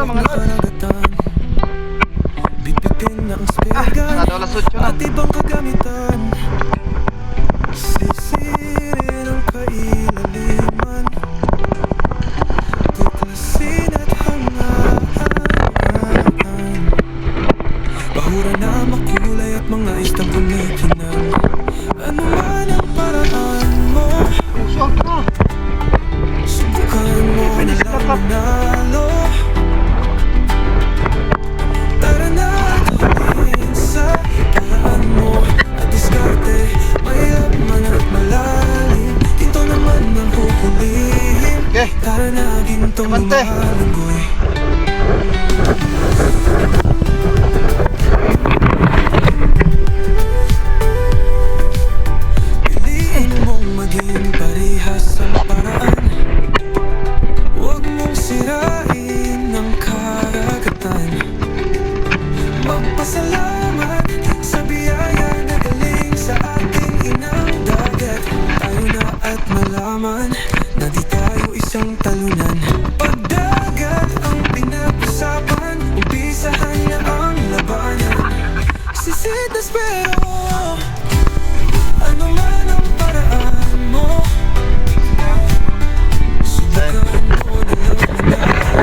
mga karagatan. Bibitin na ang spega at ibang kagamitan. Sisirin ang kailaliman, tuklasin at hangaan. Bahura na makulay at mga istang kumikinang. Ano man ang paraan mo, subukan mo na lang manalo. Tara na at huliin sa paraan mo at diskarte. Mahirap man at malalim, ginto naman ang huhulihin. Tara na gintong lumalanggoy. Piliin mong maging parehas ang paraan. Huwag mong sirain ang karagatan. Magpasalamat sa biyaya na galing sa ating inang dagat. Tayo na at malaman na di tayo isang talunan. Pag dagat ang pinag-usapan, umpisahan na ang labanan. Sisitas pero ano man ang paraan mo, subukan mo na lang manalo.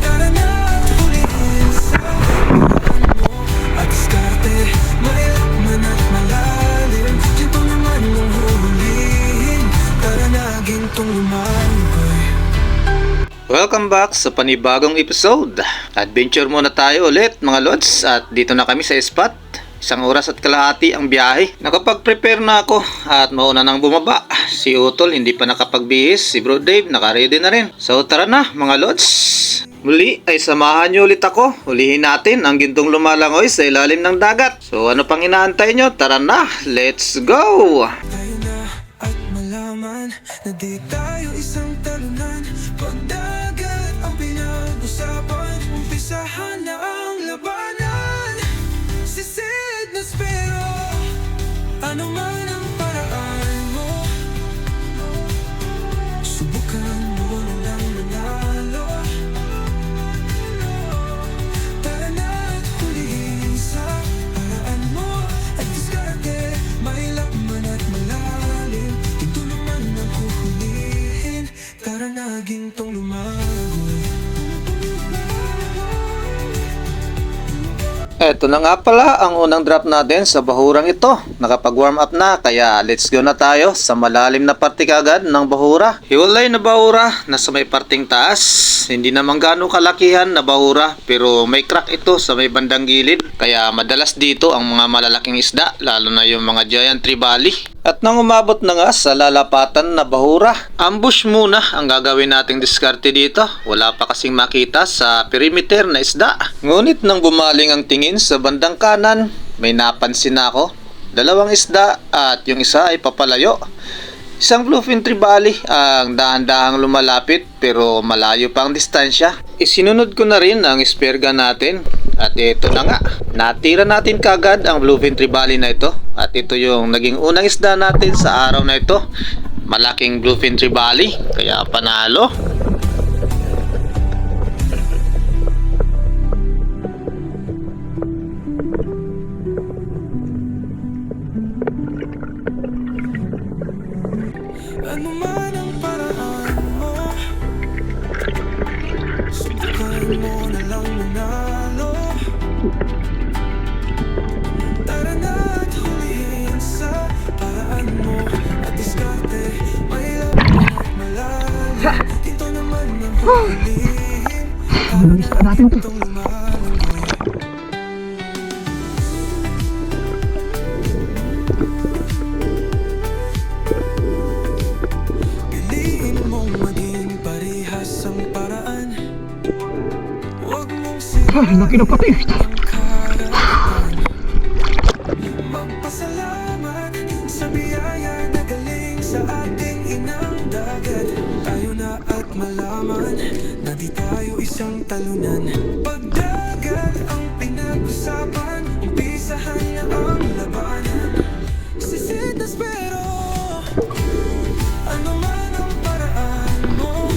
Tara na at huliin sa paraan mo at diskarte. Mahirap man at malalim, ginto naman mong huhulihin. Tara na gintong lumalanggoy. Welcome back sa panibagong episode. Adventure muna tayo ulit mga lods. At dito na kami sa spot. 1 oras at kalahati ang biyahe. Nakapag-prepare na ako at mauna nang bumaba. Si Utol hindi pa nakapagbihis. Si Bro Dave nakaready na rin. So tara na mga lods. Muli ay samahan nyo ulit ako. Hulihin natin ang gintong lumalangoy sa ilalim ng dagat. So ano pang inaantay nyo? Tara na, let's go! Tayo na at malaman na di tayo isang talunan. Pag dagat ang pinag-usapan, umpisahan na ang labanan. Sisid na pero ano man ang paraan mo, subukan mo na lang manalo. Tara na at hulihin sa paraan mo at diskarte. Mahirap man at malalim, ginto naman ang huhulihin. Tara na gintong lumagoy. Eto na nga pala ang unang drop natin sa bahurang ito. Nakapag-warm up na kaya let's go na tayo sa malalim na parte kagad ng bahura. Hiwalay na bahura na sa may parting taas. Hindi naman gano'ng kalakihan na bahura pero may crack ito sa may bandang gilid. Kaya madalas dito ang mga malalaking isda, lalo na yung mga giant trevally. At nang umabot na nga sa lalapatan na bahura, ambush muna ang gagawin nating diskarte dito. Wala pa kasing makita sa perimeter na isda. Ngunit nang bumaling ang tingin sa bandang kanan, may napansin ako. 2 isda at yung isa ay papalayo. Isang bluefin trevally ang dahan-dahang lumalapit pero malayo pa ang distansya. Isinunod ko na rin ang spear gun natin at ito na nga. Natira natin kagad ang bluefin trevally na ito at ito yung naging unang isda natin sa araw na ito. Malaking bluefin trevally kaya panalo. Ano man ang paraan mo, subukan mo na lang manalo. Tara na at hulihin sa paraan mo at diskarte. Mahirap man at malalim, ginto naman ang huhulihin. Tara na gintong lumalanggoy. Piliin mong maging parehas ang paraan. Huwag mong sirain ang karagatan. Magpasalamat sa biyaya na galing sa ating inang dagat. Tayo na at malaman na di tayo isang talunan. Pag dagat ang pinag-usapan, umpisahan na ang labanan. Sisitas pero ano man ang paraan mo,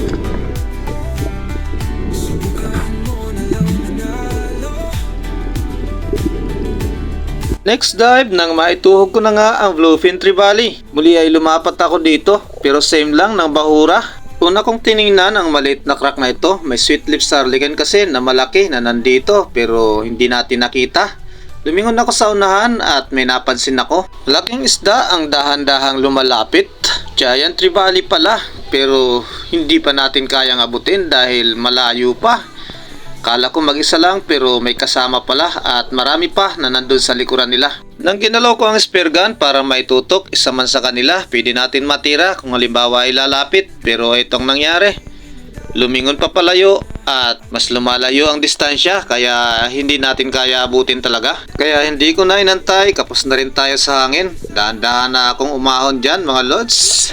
Next dive, nang maituhog ko na nga ang Bluefin Trevally. Muli ay lumapat ako dito, pero same lang ng bahura. Una kong tiningnan ang maliit na crack na ito. May sweet lips sarligan kasi na malaki na nandito pero hindi natin nakita. Lumingon ako sa unahan at may napansin ako. Laking isda ang dahan-dahang lumalapit. Giant Trevally pala, pero hindi pa natin kayang abutin dahil malayo pa. Kala ko mag-isa lang pero may kasama pala at marami pa na nandun sa likuran nila. Nang ginalaw ko ang spear gun para maitutok isa man sa kanila, pwede natin matira kung halimbawa ay lalapit. Pero itong nangyari, lumingon pa palayo at mas lumalayo ang distansya kaya hindi natin kaya abutin talaga. Kaya hindi ko na inantay, kapos na rin tayo sa hangin. Dahan-dahan na akong umahon dyan mga lods.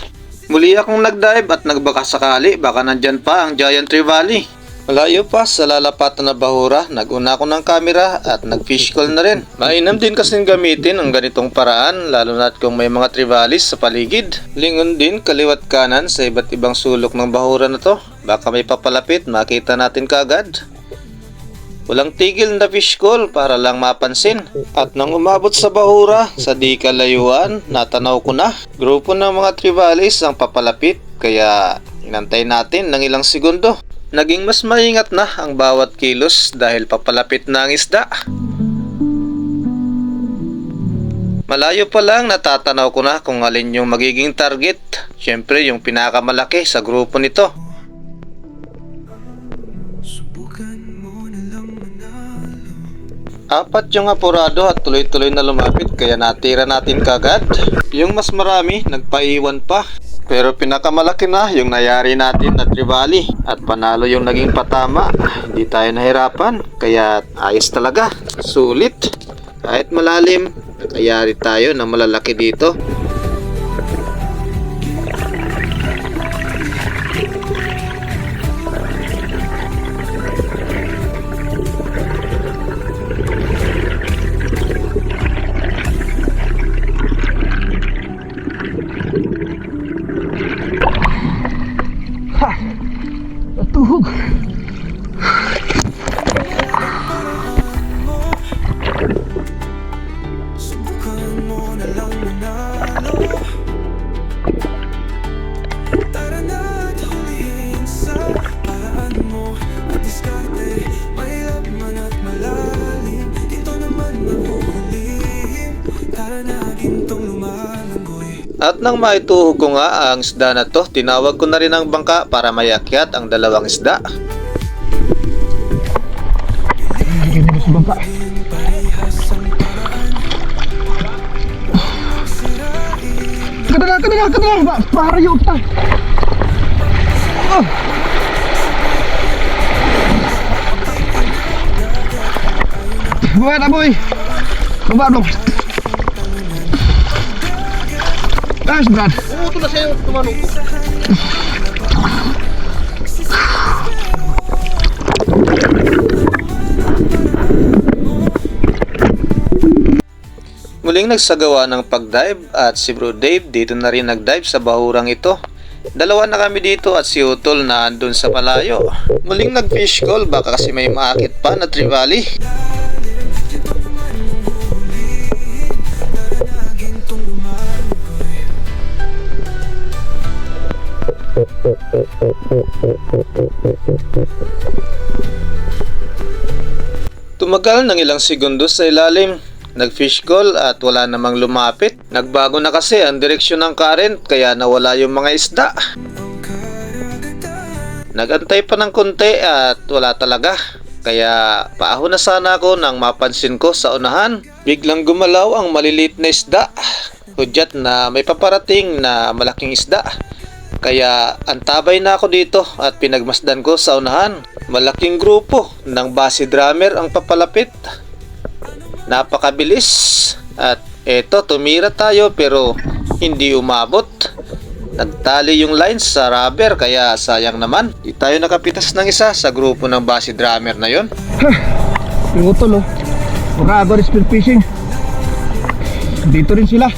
Muli akong nagdive at nagbaka sakali baka nandyan pa ang Giant Trevally. Malayo pa sa lalapatan na bahura, nag-una ako ng camera at nag-fish call na rin. Mainam din kasing gamitin ang ganitong paraan, lalo na kung may mga trevallies sa paligid. Lingon din kaliwat kanan sa iba't ibang sulok ng bahura na to. Baka may papalapit, makita natin kaagad. Walang tigil na fish call para lang mapansin. At nang umabot sa bahura, sa di kalayuan, natanaw ko na. Grupo ng mga trevallies ang papalapit, kaya inantay natin ng ilang segundo. Naging mas maingat na ang bawat kilos dahil papalapit na ang isda. Malayo pa lang natatanaw ko na kung alin yung magiging target. Siyempre yung pinakamalaki sa grupo nito. Subukan mo na lang manalo. Apat yung apurado at tuloy-tuloy na lumapit kaya natira natin kagad. Yung mas marami nagpaiwan pa. Pero pinakamalaki na yung nayari natin na Trevally at panalo yung naging patama. Hindi tayo nahirapan kaya ayos talaga. Sulit. Kahit malalim, nakayari tayo na malalaki dito. Tuhog. Subukan mo na lang manalo. Tara na't hulihin sa paraan mo at diskarte. Mahirap man at malalim, ito naman mahuhulim. Tara na gintong lumalanggoy. At nang maituhog ko nga ang isda na to, tinawag ko na rin ang bangka para mayakyat ang dalawang isda. Lagyan mo sa bangka. Kadala. Parayo kita. Buat aboy. Baba dong. Guys, Brad. Ito na siya yung tumanong ko. Muling nagsagawa ng pag-dive at si Bro Dave dito na rin nag-dive sa bahurang ito. Dalawa na kami dito at si Utol na andun sa malayo. Muling nag-fish call baka kasi may maakit pa na Trevally. Tumagal ng ilang segundo sa ilalim. Nag-fish call at wala namang lumapit. Nagbago na kasi ang direksyon ng current kaya nawala yung mga isda. Nagantay pa ng konti at wala talaga. Kaya paahon na sana ako nang mapansin ko sa unahan. Biglang gumalaw ang maliliit na isda. Hudyat na may paparating na malaking isda. Kaya antabay na ako dito at pinagmasdan ko sa unahan. Malaking grupo ng base drummer ang papalapit. Napakabilis. At eto, tumira tayo pero hindi umabot. Nagtali yung lines sa rubber kaya sayang naman. Di tayo nakapitas ng isa sa grupo ng base drummer na yon. Yung utol, oh. Forever spear fishing. Dito rin sila.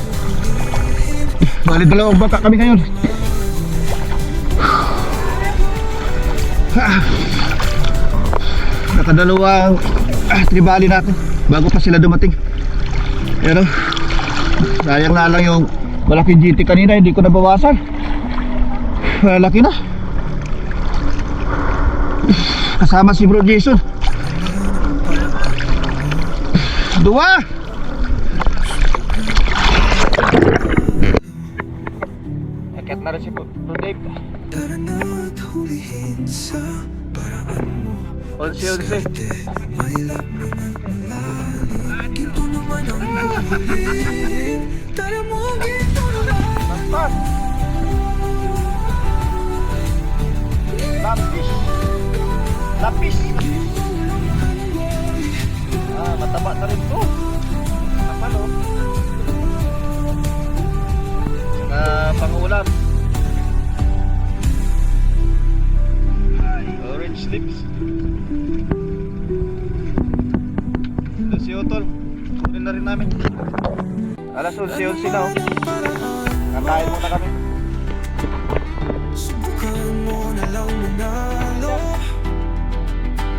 Bali dalawang bangka kami ngayon. Nakadalawang Trevally natin bago pa sila dumating. Pero sayang na lang yung malaking GT kanina, hindi ko nabawasan. Malaki na. Kasama si Bro Jason. Dua. Akit na rin si Bro Dave. Tara na't hulihin sa paraan mo. Onse. May laman at malalim. Ito naman ang hulihin. Tara mo, ito naman. Lapis. Lapis. Mataba na rin to. Kapal oh. Pangulam. Orange lips. Ito si Utol. Kunin na rin namin. Alas 11 na oh. Kakain muna kami. Subukan mo na lang manalo.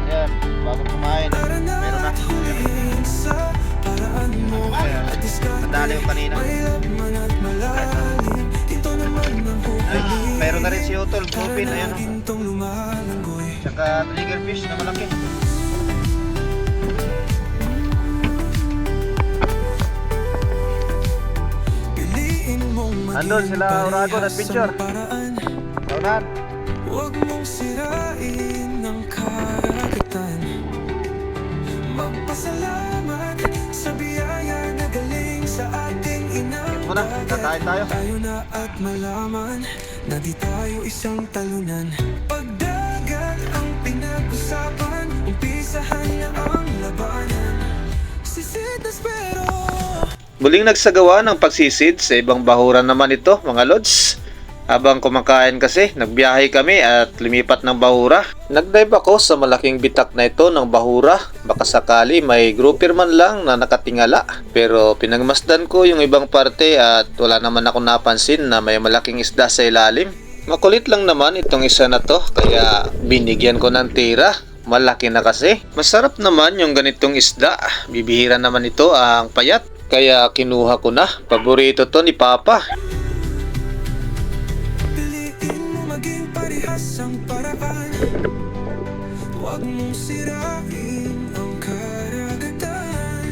Ayan, bago kumain. Tara Meron na. na't hulihin sa paraan mo. At diskarte, Nadali yung kanina. may laman at malalim. Ito naman ang Ay, hulihin. meron na rin si Utol. Tupin, ayan oh. Gintong lumalanggoy. Tsaka triggerfish na malaki. Piliin mong maging Andun sila, Oragon parehas Adventure. ang paraan. Taunan. Huwag mong sirain ang karagatan. Magpasalamat sa biyaya na galing sa ating inang Muna, kakain tayo. Tayo na at malaman na di tayo isang talunan. Pagdagat ang pinag-usapan, umpisahan na ang labanan. Sisid na spero. Muling nagsagawa ng pagsisid sa ibang bahuran naman ito mga lods. Habang kumakain kasi, nagbiyahe kami at lumipat ng bahura. Nagdive ako sa malaking bitak na ito ng bahura. Baka sakali may grouper man lang na nakatingala. Pero pinagmasdan ko yung ibang parte at wala naman ako napansin na may malaking isda sa ilalim. Makulit lang naman itong isa na to kaya binigyan ko ng tira. Malaki na kasi. Masarap naman yung ganitong isda. Bibihira naman ito ang payat. Kaya kinuha ko na. Paborito to ni Papa. Piliin mo maging parehas ang paraan. Huwag mong sirain ang karagatan.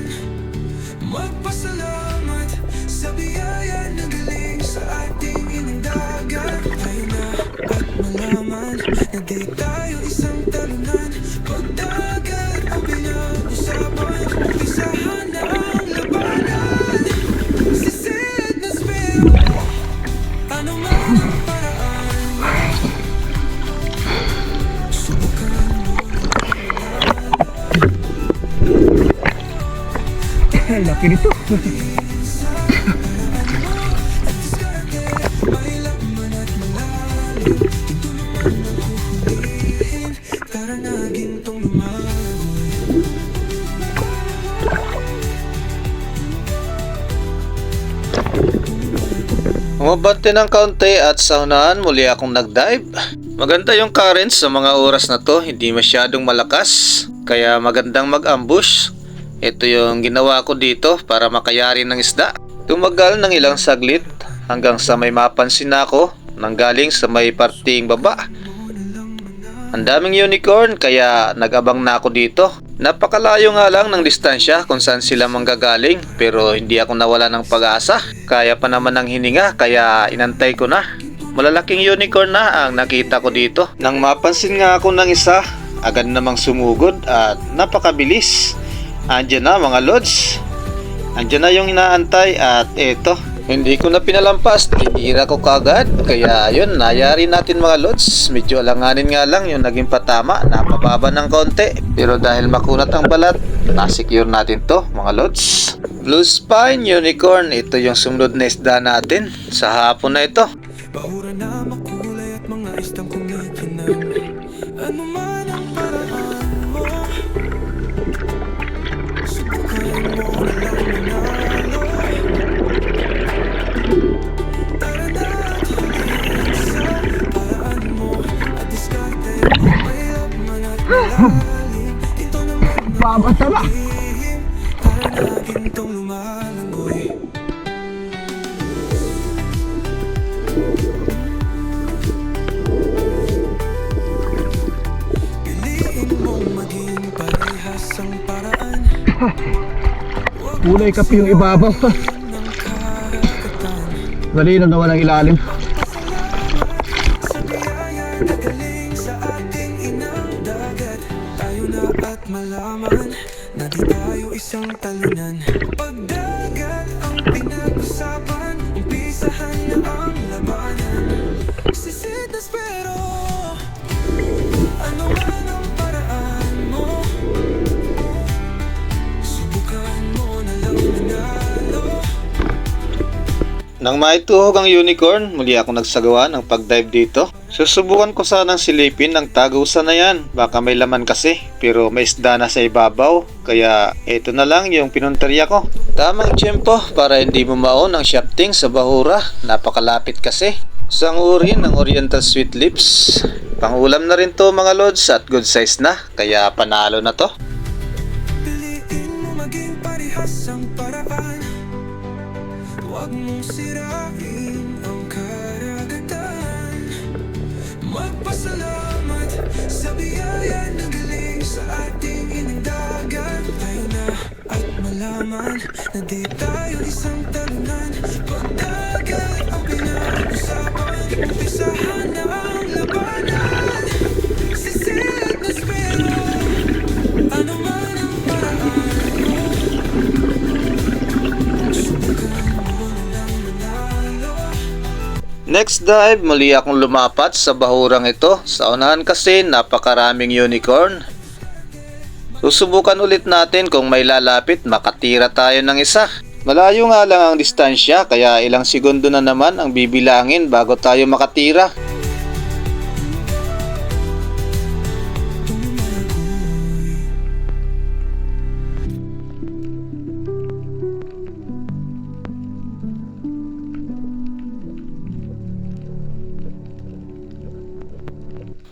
Magpasalamat sa biyaya na galing sa ating inang dagat. Tayo na at malaman na di tayo isang talunan. Pagdagat ang pinag-usapan, umpisahan na ang labanan. Sisid na spero. Ano man ang paraan, subukan mo. Laki nito. May laman at malalim. Ito naman ang hulihin. Tara na, gintong lumalangoy. Umabante ng kaunti at sa unahan muli akong nagdive. Maganda yung currents sa mga oras na to, hindi masyadong malakas. Kaya magandang mag-ambush. Ito yung ginawa ko dito para makayari ng isda. Tumagal ng ilang saglit hanggang sa may mapansin na ako nanggaling sa may parting baba. Ang daming unicorn kaya nag-abang na ako dito. Napakalayo nga lang ng distansya kung saan sila manggagaling pero hindi ako nawala ng pag-asa. Kaya pa naman ng hininga kaya inantay ko na. Malalaking unicorn na ang nakita ko dito. Nang mapansin nga ako ng isa, agad namang sumugod at napakabilis. Andiyan na mga lods. Andiyan na yung inaantay at eto. Hindi ko na pinalampas, tinira ko kagad. Kaya yun, nayari natin mga lods. Medyo alanganin nga lang yung naging patama. Napababa ng konti. Pero dahil makunat ang balat, nasecure natin to mga lods. Blue Spine Unicorn, ito yung sumunod na isda natin sa hapon na ito. Bahura na makulay at mga istang kumikinang. Ano man ang paraan mo, subukan mo na lang manalo. Tara na at hulihin sa paraan mo. At diskarte, may laman at malalim. Ito naman ang Babasa na. hulihin. Tara na, gintong lumalangoy. check up yung ibabaw. Malinaw na walang ilalim. Sa biyaya na galing sa ating inang dagat, tayo na at malaman na di tayo isang talunan. Pagdagat ang pinag-usapan, umpisahan na ang labanan. Sisitas pero ano man ang paraan mo, subukan mo na lang manalo. Nang maituhog ang unicorn, muli ako nagsagawa ng pag-dive dito. Susubukan ko sanang silipin ang tagusan na yan. Baka may laman kasi, pero may isda na sa ibabaw. Kaya ito na lang yung pinuntarya ko. Tamang tiyempo para hindi bumaon ang shafting sa bahura. Napakalapit kasi. Isang uri ng Oriental Sweet Lips. Pangulam na rin to mga lods at good size na. Kaya panalo na to. Piliin mo maging parehas ang paraan. Huwag mong sirain ang karagatan. Magpasalamat sa biyaya na galing sa ating inang dagat. Tayo na at malaman na di tayo isang talunan. Pagdagat ang pinag-usapan, umpisahan na ang labanan. Sisilip na spero, ano man ang paraan mo, subukan mo na lang manalo. Next dive, muli akong lumapat sa bahurang ito. Sa unahan kasi napakaraming unicorn. Susubukan ulit natin kung may lalapit, makatira tayo ng isa. Malayo nga lang ang distansya, kaya ilang segundo na naman ang bibilangin bago tayo makatira.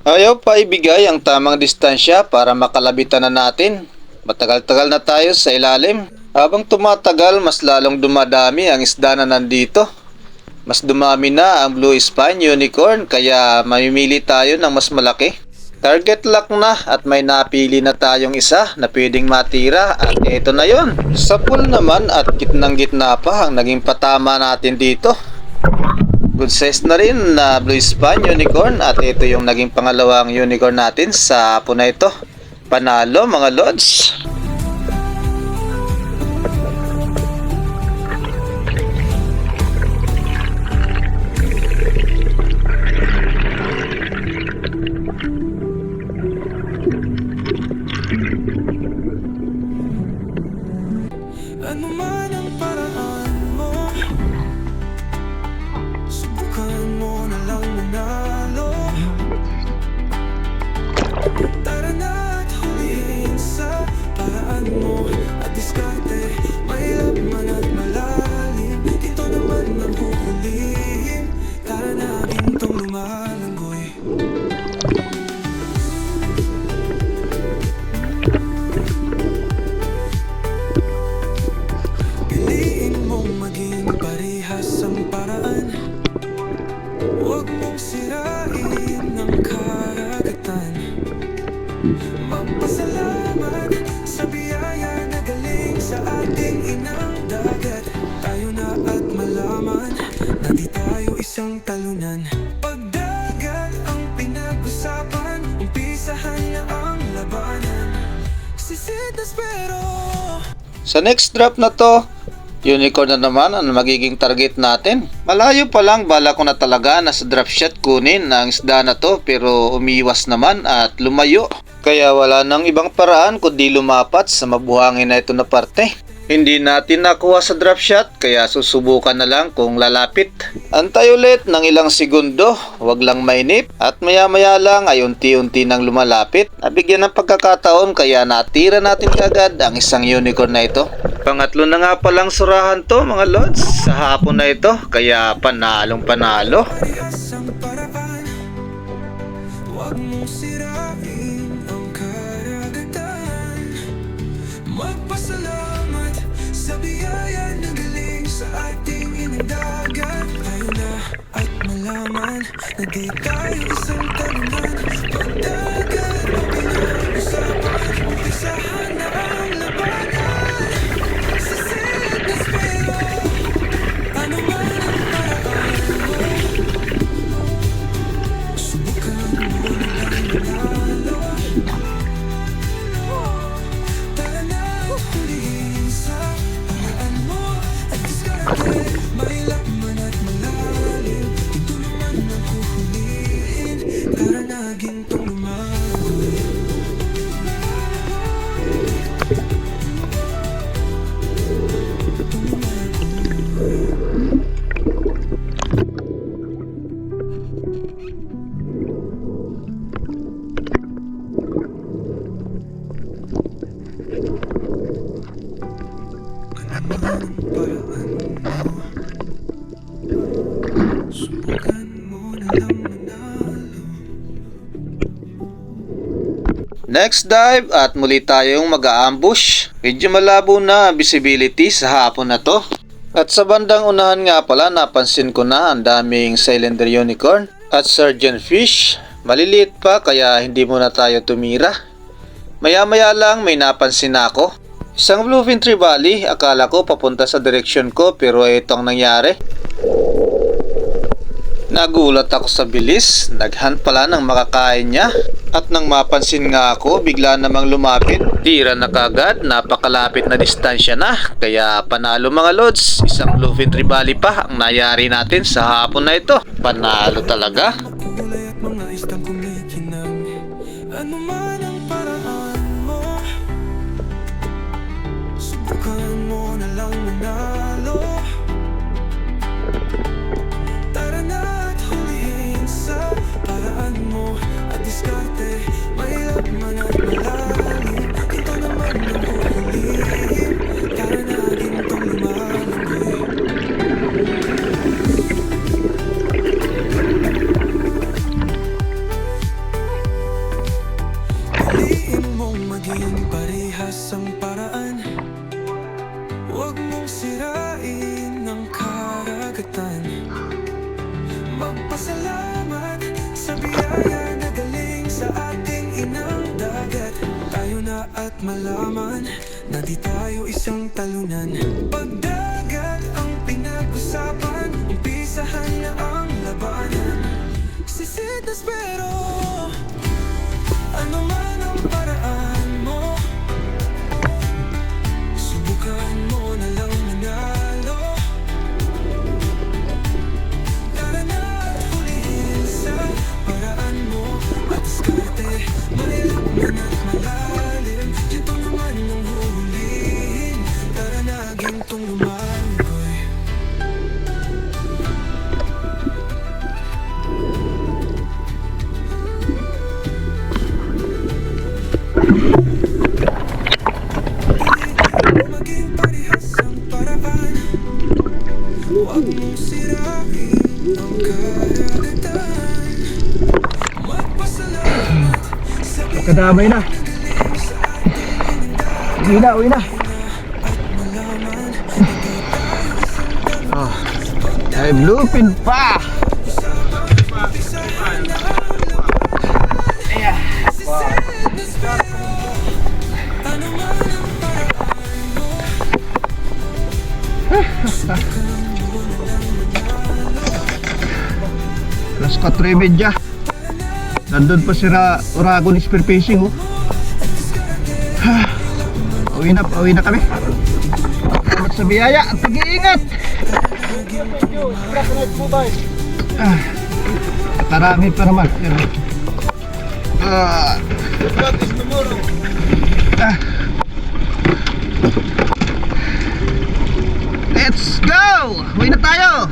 Ayaw pa ibigay ang tamang distansya para makalabitan na natin. Matagal-tagal na tayo sa ilalim. Habang tumatagal, mas lalong dumadami ang isda na nandito. Mas dumami na ang blue spine unicorn, kaya mamimili tayo ng mas malaki. Target lock na at may napili na tayong isa na pwedeng matira at ito na yon. Sa pool naman at gitnang gitna pa ang naging patama natin dito. Good size na rin na blue spine unicorn at ito yung naging pangalawang unicorn natin sa hapon na ito. Panalo mga lods! Ano man ang paraan mo, subukan mo na lang manalo. Tara na at huliin sa paraan mo at diskarte. Mahirap man at malalim, ito naman ang huhulihin. Tara na gintong lumalanggoy. Piliin mong maging parehas ang paraan. Huwag mong sirain ang karagatan. Magpasalamat sa biyaya na galing sa ating inang dagat. Tayo na at malaman na di tayo isang talunan. Pagdagat ang pinag-usapan, umpisahan na ang labanan. Sisitas pero Sa next drop na to, unicorn na naman ang magiging target natin. Malayo pa lang, bala ko na talaga na sa drop shot kunin ang isda na to, pero umiwas naman at lumayo. Kaya wala nang ibang paraan kundi lumapat sa mabuhangin na ito na parte. Hindi natin nakuha sa drop shot, kaya susubukan na lang kung lalapit. Antay ulit ng ilang segundo, wag lang mainip, at maya maya lang ay unti-unti nang lumalapit. Nabigyan ng pagkakataon kaya natira natin kagad ang isang unicorn na ito. Pangatlo na nga palang surahan to mga lods sa hapon na ito, kaya panalong panalo. parehas ang paraan. Huwag mong sirain ang karagatan. Magpasalamat sa biyaya na galing sa ating inang dagat. Tayo na at malaman na di tayo isang talunan. Pagdagat ang pinag-usapan, umpisahan na ang labanan. Sisilas Subukan mo na lang manalo. Next dive at muli tayong mag-a-ambush. Medyo malabo na visibility sa hapon na to. At sa bandang unahan nga pala, napansin ko na ang daming cylinder unicorn at surgeon fish. Maliliit pa kaya hindi muna tayo tumira. Maya-maya lang may napansin na ako. Isang bluefin trevally, akala ko papunta sa direksyon ko pero ito ang nangyari. Nagulat ako sa bilis, naghunt pala ng makakain niya. At nang mapansin nga ako, bigla namang lumapit. Tira na kagad, napakalapit na distansya na. Kaya panalo mga lods, isang bluefin trevally pa ang nayari natin sa hapon na ito. Panalo talaga. Kulay at mga istang kumikinang. Ano man ang paraan mo, subukan mo na lang manalo. Tara na at hulihin sa paraan mo. At diskarte, mahirap man at malalim. Ito naman ang huhulihin. Tara na gintong lumalangoy. Piliin mong maging parehas ang paraan. Huwag mong sirain ang karagatan. Magpasalamat sa biyaya na galing sa ating inang dagat. Tayo na at malaman na di tayo isang talunan. Pagdagat ang pinag-usapan, umpisahan na ang labanan. Sisitas pero ano man ang paraan mo, subukan mo na lang manalo. Tara na at hulihin sa paraan mo. At diskarte, mahirap man at malalim. Dito naman ang huhulihin. Tara na gintong lumalangoy. Maging parehas ang paraan. Huwag mong sirain ang karagatan. Magpasalamat sa Kadamay na. Uwi na, uwi na. malaman. Ay, bluefin pa. Ano man ang paraan mo, Alas 4:30. Nandun pa si Oragon Spearfishing, oh. Pauwi na kami. Salamat sa biyaya at pag-iingat. Karami pa naman. Let's go! Uwi na tayo!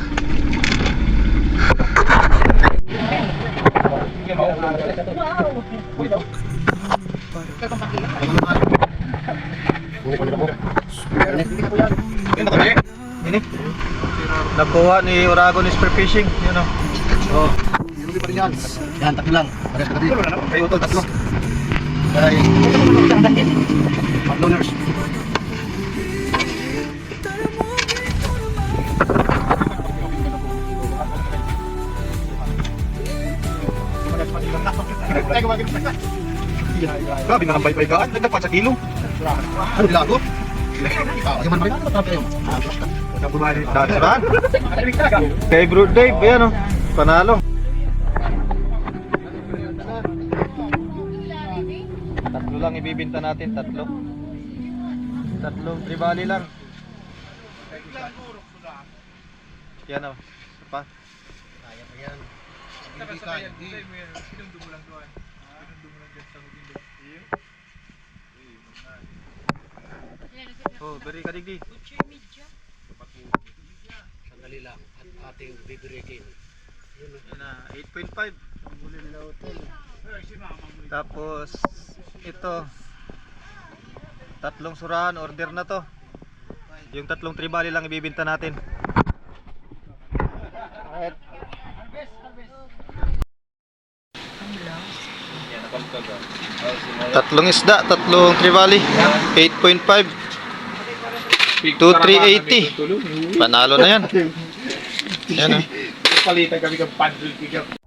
Nakuha ni Oragon Spearfishing, yun o. Oh. Yan, tatlo lang. Pares ka tabi. Kayo ito, tatlo. Ay, patloners. Grabe na ng bay-bay ka. Nagdapat sa kilo. Ano nila ako? Yung man rin, ano tayo? Kay Bro Dave, yan o. Panalo. Tatlo lang ibibinta natin, tatlo. Tatlong trevally lang. Yan o. Pa. Oh, beri ka digdi. Sandali lang at ating bibreakin. Yun na, 8.5. Tapos ito tatlong surahan, order na to. Yung tatlong trevally lang ibibenta natin. Tatlong isda, tatlong trevally. 8.5. 2,380. Panalo na yan. Yan, oh. Palitan kami ng paddle.